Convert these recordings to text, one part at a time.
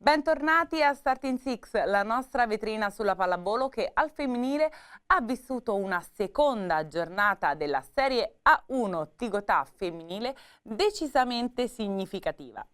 Bentornati a Starting Six, la nostra vetrina sulla pallavolo che al femminile ha vissuto una seconda giornata della Serie A1 Tigotà femminile decisamente significativa.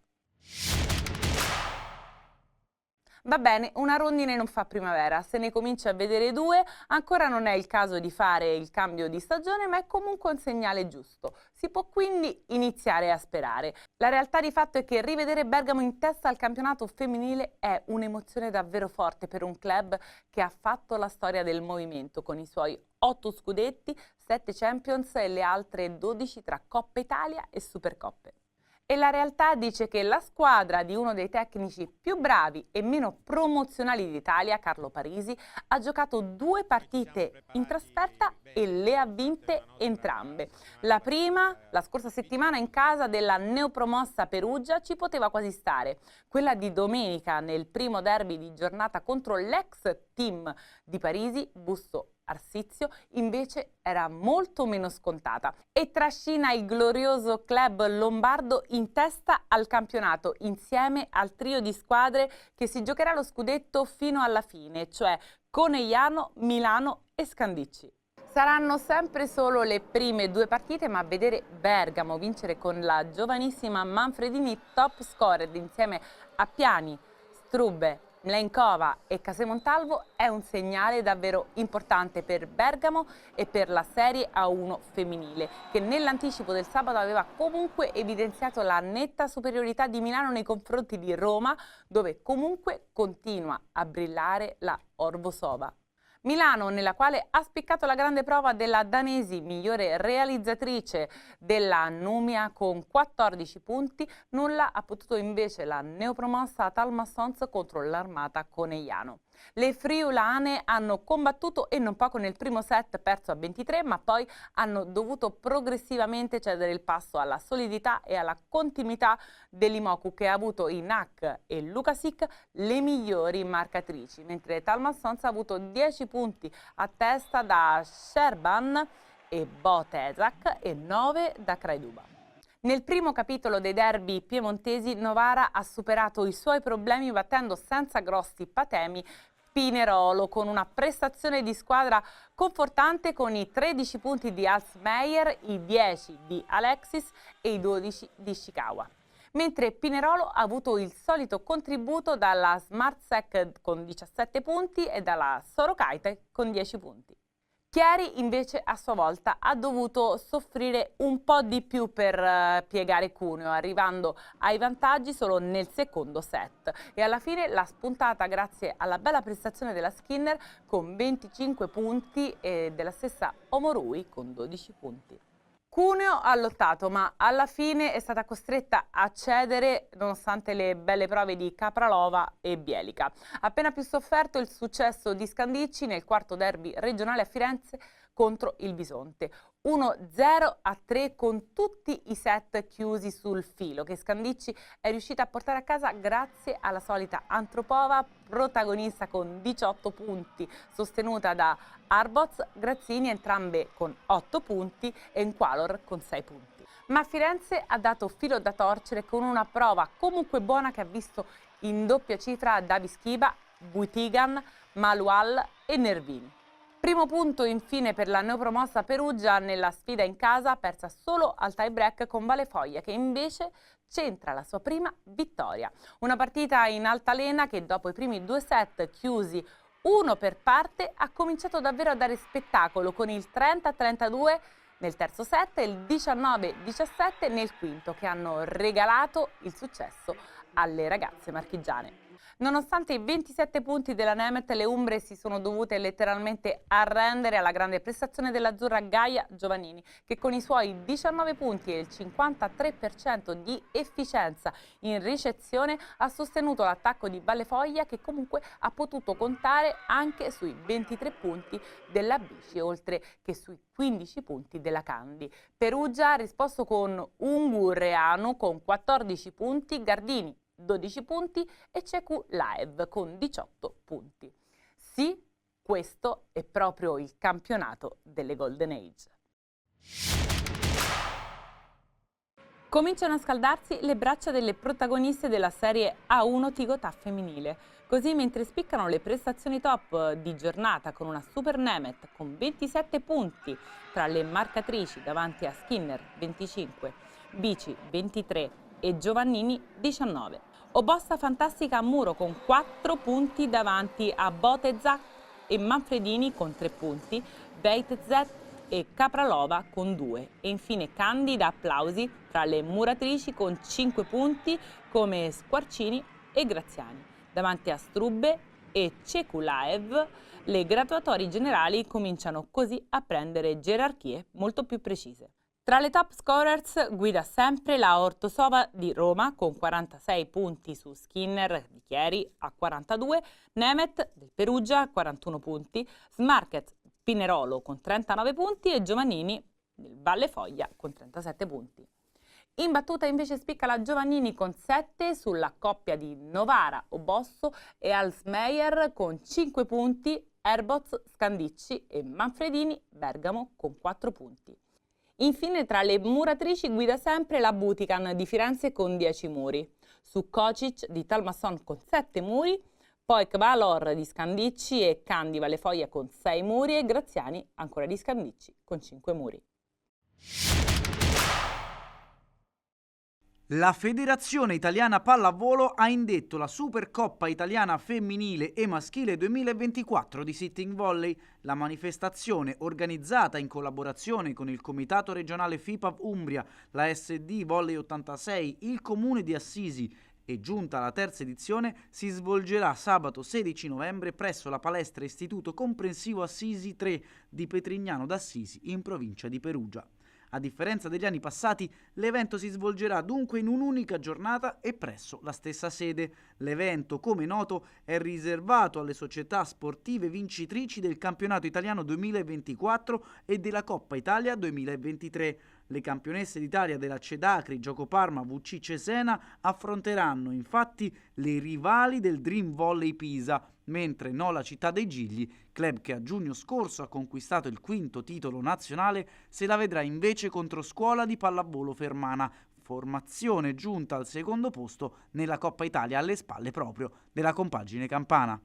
Va bene, una rondine non fa primavera, se ne comincia a vedere due, ancora non è il caso di fare il cambio di stagione, ma è comunque un segnale giusto. Si può quindi iniziare a sperare. La realtà di fatto è che rivedere Bergamo in testa al campionato femminile è un'emozione davvero forte per un club che ha fatto la storia del movimento con i suoi 8 scudetti, 7 Champions e le altre 12 tra Coppa Italia e Supercoppe. E la realtà dice che la squadra di uno dei tecnici più bravi e meno promozionali d'Italia, Carlo Parisi, ha giocato 2 partite in trasferta e le ha vinte entrambe. La prima, la scorsa settimana in casa della neopromossa Perugia, ci poteva quasi stare. Quella di domenica nel primo derby di giornata contro l'ex team di Parisi, Busto Arsizio, invece era molto meno scontata e trascina il glorioso club lombardo in testa al campionato insieme al trio di squadre che si giocherà lo scudetto fino alla fine, cioè Conegliano, Milano e Scandicci. Saranno sempre solo le prime 2 partite, ma vedere Bergamo vincere con la giovanissima Manfredini top scorer insieme a Piani, Strubbe, Mlenkova e Casemontalvo è un segnale davvero importante per Bergamo e per la Serie A1 femminile, che nell'anticipo del sabato aveva comunque evidenziato la netta superiorità di Milano nei confronti di Roma, dove comunque continua a brillare la Orvosova. Milano, nella quale ha spiccato la grande prova della danesi, migliore realizzatrice della Numia con 14 punti, nulla ha potuto invece la neopromossa Talma Sons contro l'Armata Conegliano. Le friulane hanno combattuto e non poco nel primo set perso a 23, ma poi hanno dovuto progressivamente cedere il passo alla solidità e alla continuità dell'Imoku, che ha avuto in Hack e Lukasic le migliori marcatrici, mentre Talma Sons ha avuto 10 punti a testa da Sherban e Botesak e 9 da Krajduba. Nel primo capitolo dei derby piemontesi, Novara ha superato i suoi problemi battendo senza grossi patemi Pinerolo con una prestazione di squadra confortante con i 13 punti di Alsmeyer, i 10 di Alexis e i 12 di Ishikawa. Mentre Pinerolo ha avuto il solito contributo dalla Smartsec con 17 punti e dalla Sorokaite con 10 punti. Chieri invece a sua volta ha dovuto soffrire un po' di più per piegare Cuneo, arrivando ai vantaggi solo nel secondo set e alla fine l'ha spuntata grazie alla bella prestazione della Skinner con 25 punti e della stessa Omorui con 12 punti. Cuneo ha lottato, ma alla fine è stata costretta a cedere nonostante le belle prove di Capralova e Bielica. Appena più sofferto il successo di Scandicci nel quarto derby regionale a Firenze contro il Bisonte. 1-0-3 con tutti i set chiusi sul filo che Scandicci è riuscita a portare a casa grazie alla solita Antropova, protagonista con 18 punti, sostenuta da Arboz, Grazzini entrambe con 8 punti e Enqualor con 6 punti. Ma Firenze ha dato filo da torcere con una prova comunque buona che ha visto in doppia cifra Davis Chiba, Buitigan, Malual e Nervini. Primo punto infine per la neopromossa Perugia nella sfida in casa, persa solo al tie break con Valefoglia che invece centra la sua prima vittoria. Una partita in altalena che dopo i primi 2 set chiusi uno per parte ha cominciato davvero a dare spettacolo con il 30-32 nel terzo set e il 19-17 nel quinto che hanno regalato il successo alle ragazze marchigiane. Nonostante i 27 punti della Nemeth, le umbre si sono dovute letteralmente arrendere alla grande prestazione dell'azzurra Gaia Giovannini, che con i suoi 19 punti e il 53% di efficienza in ricezione ha sostenuto l'attacco di Vallefoglia, che comunque ha potuto contare anche sui 23 punti della Bici, oltre che sui 15 punti della Candi. Perugia ha risposto con Ungurreanu con 14 punti, Gardini 12 punti e CQ Live con 18 punti. Sì, questo è proprio il campionato delle Golden Age. Cominciano a scaldarsi le braccia delle protagoniste della serie A1 Tigotà femminile. Così, mentre spiccano le prestazioni top di giornata con una Super Nemeth con 27 punti tra le marcatrici davanti a Skinner 25, Bici 23 e Giovannini 19. Obossa fantastica a Muro con 4 punti davanti a Botezak e Manfredini con 3 punti, Beitezet e Capralova con 2 e infine candida applausi tra le muratrici con 5 punti come Squarcini e Graziani. Davanti a Strubbe e Cekulaev le graduatorie generali cominciano così a prendere gerarchie molto più precise. Tra le top scorers guida sempre la Ortosova di Roma con 46 punti su Skinner di Chieri a 42, Nemeth del Perugia a 41 punti, Smarket Pinerolo con 39 punti e Giovannini del Valle Foglia con 37 punti. In battuta invece spicca la Giovannini con 7 sulla coppia di Novara Obosso e Alsmeyer con 5 punti, Herboz Scandicci e Manfredini Bergamo con 4 punti. Infine tra le muratrici guida sempre la Butican di Firenze con 10 muri, su Kocic di Talmasson con 7 muri, poi Kvalor di Scandicci e Candi Valefoglia con 6 muri e Graziani ancora di Scandicci con 5 muri. La Federazione Italiana Pallavolo ha indetto la Supercoppa Italiana Femminile e Maschile 2024 di Sitting Volley. La manifestazione, organizzata in collaborazione con il Comitato Regionale FIPAV Umbria, la SD Volley 86, il Comune di Assisi e giunta alla terza edizione, si svolgerà sabato 16 novembre presso la palestra Istituto Comprensivo Assisi 3 di Petrignano d'Assisi, in provincia di Perugia. A differenza degli anni passati, l'evento si svolgerà dunque in un'unica giornata e presso la stessa sede. L'evento, come noto, è riservato alle società sportive vincitrici del Campionato Italiano 2024 e della Coppa Italia 2023. Le campionesse d'Italia della Cedacri, Gioco Parma, VC Cesena affronteranno infatti le rivali del Dream Volley Pisa, mentre Nola Città dei Gigli, club che a giugno scorso ha conquistato il 5° titolo nazionale, se la vedrà invece contro Scuola di Pallavolo Fermana, formazione giunta al 2° posto nella Coppa Italia alle spalle proprio della compagine campana.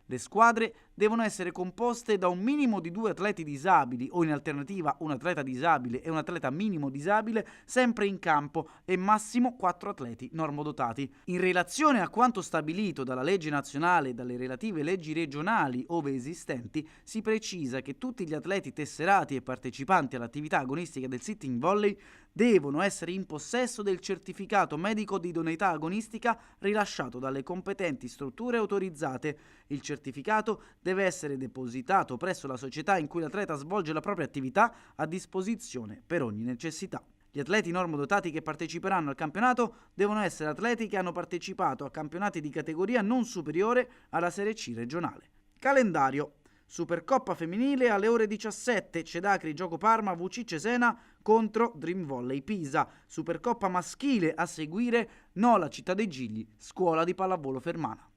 Le squadre devono essere composte da un minimo di 2 atleti disabili o in alternativa un atleta disabile e un atleta minimo disabile sempre in campo e massimo 4 atleti normodotati. In relazione a quanto stabilito dalla legge nazionale e dalle relative leggi regionali ove esistenti, si precisa che tutti gli atleti tesserati e partecipanti all'attività agonistica del sitting volley devono essere in possesso del certificato medico di idoneità agonistica rilasciato dalle competenti strutture autorizzate. Il certificato deve essere depositato presso la società in cui l'atleta svolge la propria attività a disposizione per ogni necessità. Gli atleti normodotati che parteciperanno al campionato devono essere atleti che hanno partecipato a campionati di categoria non superiore alla Serie C regionale. Calendario: Supercoppa femminile alle ore 17, Cedacri Gioco Parma, VC Cesena contro Dream Volley Pisa. Supercoppa maschile a seguire, Nola Città dei Gigli, Scuola di Pallavolo Fermana.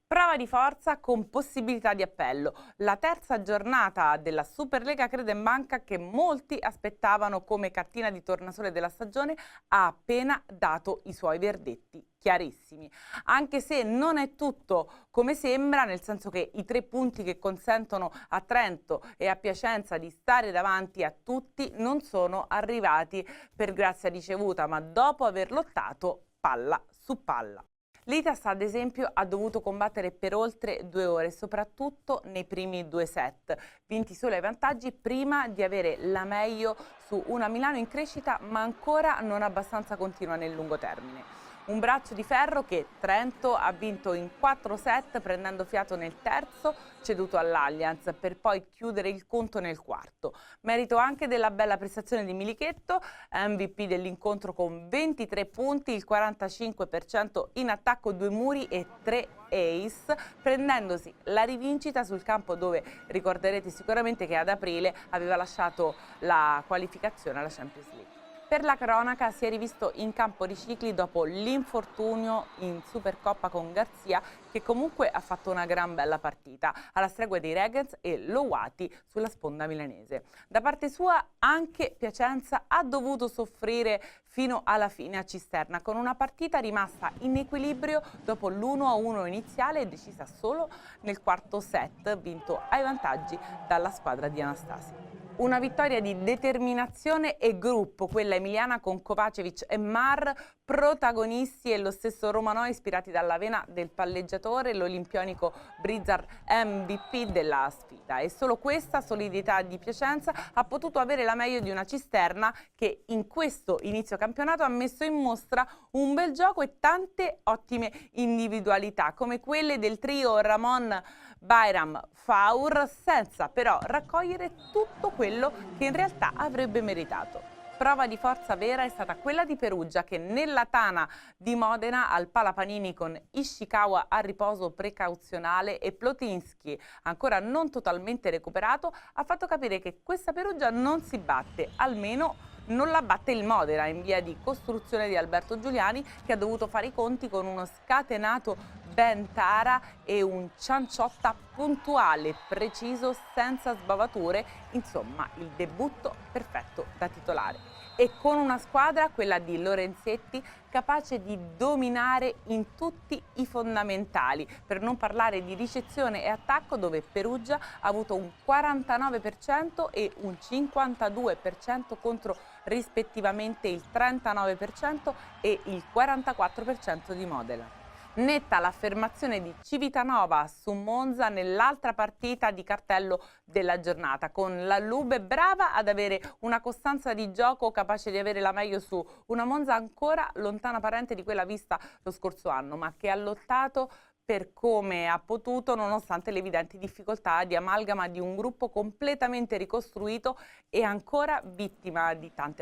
Prova di forza con possibilità di appello. La terza giornata della Superlega Credenbanca, che molti aspettavano come cartina di tornasole della stagione, ha appena dato i suoi verdetti chiarissimi. Anche se non è tutto come sembra, nel senso che i 3 punti che consentono a Trento e a Piacenza di stare davanti a tutti non sono arrivati per grazia ricevuta, ma dopo aver lottato palla su palla. L'Itas, ad esempio, ha dovuto combattere per oltre 2 ore, soprattutto nei primi 2 set, vinti solo ai vantaggi prima di avere la meglio su una Milano in crescita, ma ancora non abbastanza continua nel lungo termine. Un braccio di ferro che Trento ha vinto in 4 set, prendendo fiato nel terzo, ceduto all'Allianz, per poi chiudere il conto nel quarto. Merito anche della bella prestazione di Milichetto, MVP dell'incontro con 23 punti, il 45% in attacco, 2 muri e 3 ace, prendendosi la rivincita sul campo dove ricorderete sicuramente che ad aprile aveva lasciato la qualificazione alla Champions League. Per la cronaca si è rivisto in campo ricicli dopo l'infortunio in Supercoppa con Garzia, che comunque ha fatto una gran bella partita, alla stregua dei Regens e Lowati sulla sponda milanese. Da parte sua anche Piacenza ha dovuto soffrire fino alla fine a Cisterna, con una partita rimasta in equilibrio dopo l'1-1 iniziale e decisa solo nel quarto set, vinto ai vantaggi dalla squadra di Anastasi. Una vittoria di determinazione e gruppo, quella emiliana, con Kovacevic e Mar protagonisti, e lo stesso Romanò ispirati dalla vena del palleggiatore, l'olimpionico Brizzard MVP della sfida. E solo questa solidità di Piacenza ha potuto avere la meglio di una Cisterna che in questo inizio campionato ha messo in mostra un bel gioco e tante ottime individualità, come quelle del trio Ramon, Bayram, Faur, senza però raccogliere tutto quello che in realtà avrebbe meritato. Prova di forza vera è stata quella di Perugia, che nella tana di Modena al Palapanini, con Ishikawa a riposo precauzionale e Plotinski ancora non totalmente recuperato, ha fatto capire che questa Perugia non si batte, almeno non la batte il Modena, in via di costruzione di Alberto Giuliani, che ha dovuto fare i conti con uno scatenato Ben Tara e un Cianciotta puntuale, preciso, senza sbavature, insomma il debutto perfetto da titolare. E con una squadra, quella di Lorenzetti, capace di dominare in tutti i fondamentali, per non parlare di ricezione e attacco, dove Perugia ha avuto un 49% e un 52% contro rispettivamente il 39% e il 44% di Modena. Netta l'affermazione di Civitanova su Monza nell'altra partita di cartello della giornata, con la Lube brava ad avere una costanza di gioco, capace di avere la meglio su una Monza ancora lontana parente di quella vista lo scorso anno, ma che ha lottato per come ha potuto, nonostante le evidenti difficoltà di amalgama di un gruppo completamente ricostruito e ancora vittima di tante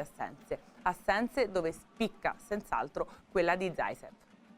assenze dove spicca senz'altro quella di Zaisev.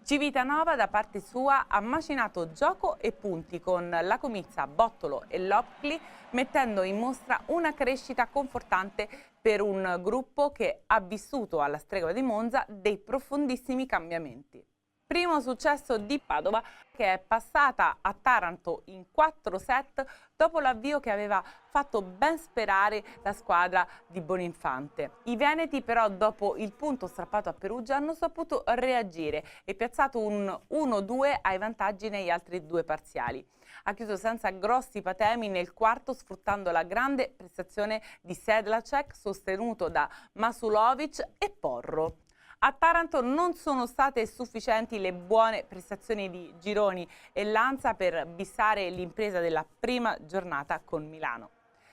Civitanova da parte sua ha macinato gioco e punti con la Comizza, Bottolo e Lopkli, mettendo in mostra una crescita confortante per un gruppo che ha vissuto alla stregua di Monza dei profondissimi cambiamenti. Primo successo di Padova, che è passata a Taranto in 4 set dopo l'avvio che aveva fatto ben sperare la squadra di Boninfante. I veneti però, dopo il punto strappato a Perugia, hanno saputo reagire e piazzato un 1-2 ai vantaggi negli altri 2 parziali. Ha chiuso senza grossi patemi nel quarto, sfruttando la grande prestazione di Sedlacek, sostenuto da Masulovic e Porro. A Taranto non sono state sufficienti le buone prestazioni di Gironi e Lanza per bissare l'impresa della prima giornata con Milano.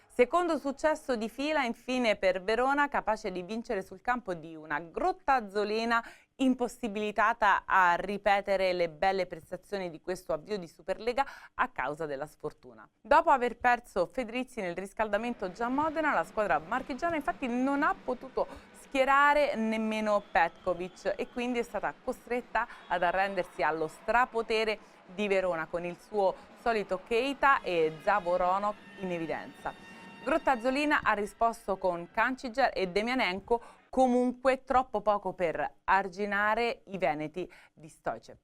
Secondo successo di fila infine per Verona, capace di vincere sul campo di una Grottazzolina impossibilitata a ripetere le belle prestazioni di questo avvio di Superlega a causa della sfortuna. Dopo aver perso Fedrizzi nel riscaldamento già a Modena, la squadra marchigiana infatti non ha potuto schierare nemmeno Petkovic e quindi è stata costretta ad arrendersi allo strapotere di Verona, con il suo solito Keita e Zavoronov in evidenza. Grottazzolina ha risposto con Kanciger e Demianenko, comunque troppo poco per arginare i veneti di Stoicev.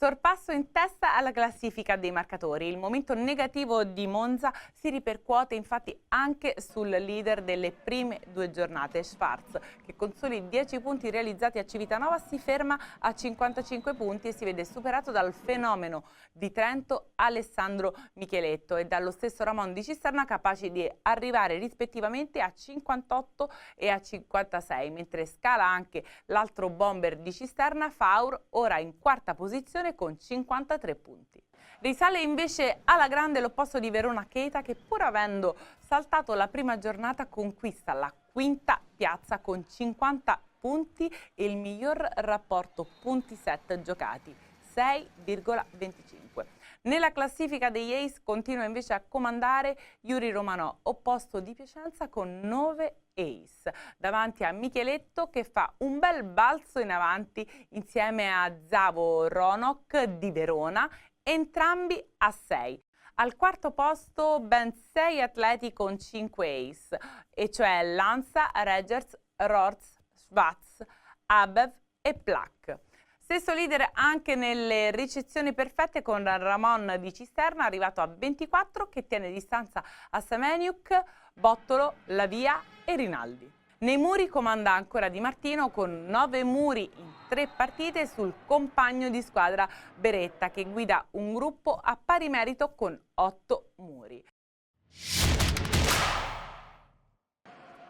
Sorpasso in testa alla classifica dei marcatori. Il momento negativo di Monza si ripercuote infatti anche sul leader delle prime 2 giornate, Schwarz, che con soli 10 punti realizzati a Civitanova si ferma a 55 punti e si vede superato dal fenomeno di Trento Alessandro Micheletto e dallo stesso Ramon di Cisterna, capaci di arrivare rispettivamente a 58 e a 56, mentre scala anche l'altro bomber di Cisterna, Faur, ora in quarta posizione con 53 punti. Risale invece alla grande l'opposto di Verona, Keita, che pur avendo saltato la prima giornata conquista la quinta piazza con 50 punti e il miglior rapporto punti set giocati, 6,25. Nella classifica degli Ace continua invece a comandare Yuri Romanò, opposto di Piacenza, con 9 ace, davanti a Micheletto che fa un bel balzo in avanti insieme a Zavoronok di Verona, entrambi a 6. Al quarto posto ben 6 atleti con 5 ace, e cioè Lanza, Regers, Rorz, Schwarz, Abev e Plak. Stesso leader anche nelle ricezioni perfette con Ramon di Cisterna, arrivato a 24, che tiene distanza a Semeniuk, Bottolo, Lavia e Rinaldi. Nei muri comanda ancora Di Martino con 9 muri in 3 partite sul compagno di squadra Beretta, che guida un gruppo a pari merito con 8 muri.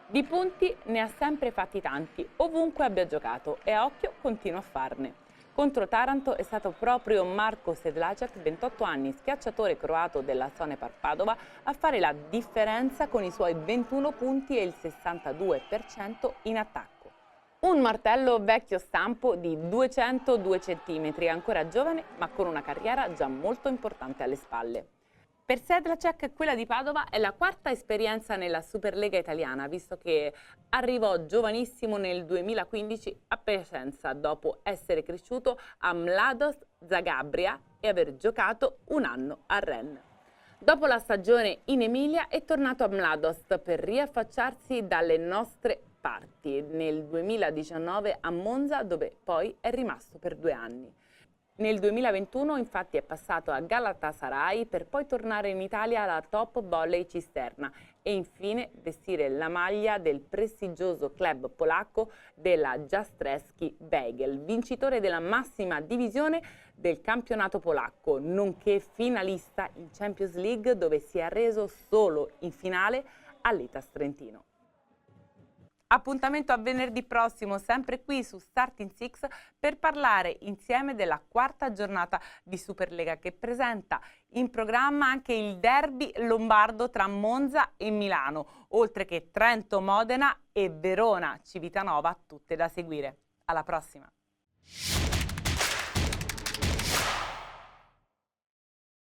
Di punti ne ha sempre fatti tanti, ovunque abbia giocato, e a occhio continua a farne. Contro Taranto è stato proprio Marko Sedlacek, 28 anni, schiacciatore croato della Sonepar Padova, a fare la differenza con i suoi 21 punti e il 62% in attacco. Un martello vecchio stampo di 202 cm, ancora giovane ma con una carriera già molto importante alle spalle. Per Sedlacek quella di Padova è la quarta esperienza nella Superlega italiana, visto che arrivò giovanissimo nel 2015 a Piacenza, dopo essere cresciuto a Mladost Zagabria e aver giocato un anno a Rennes. Dopo la stagione in Emilia è tornato a Mladost per riaffacciarsi dalle nostre parti nel 2019 a Monza, dove poi è rimasto per 2 anni. Nel 2021 infatti è passato a Galatasaray per poi tornare in Italia alla Top Volley Cisterna e infine vestire la maglia del prestigioso club polacco della Jastrzębski Węgiel, vincitore della massima divisione del campionato polacco, nonché finalista in Champions League, dove si è arreso solo in finale all'Itas Trentino. Appuntamento a venerdì prossimo, sempre qui su Starting Six, per parlare insieme della quarta giornata di Superlega, che presenta in programma anche il derby lombardo tra Monza e Milano, oltre che Trento, Modena e Verona, Civitanova, tutte da seguire. Alla prossima!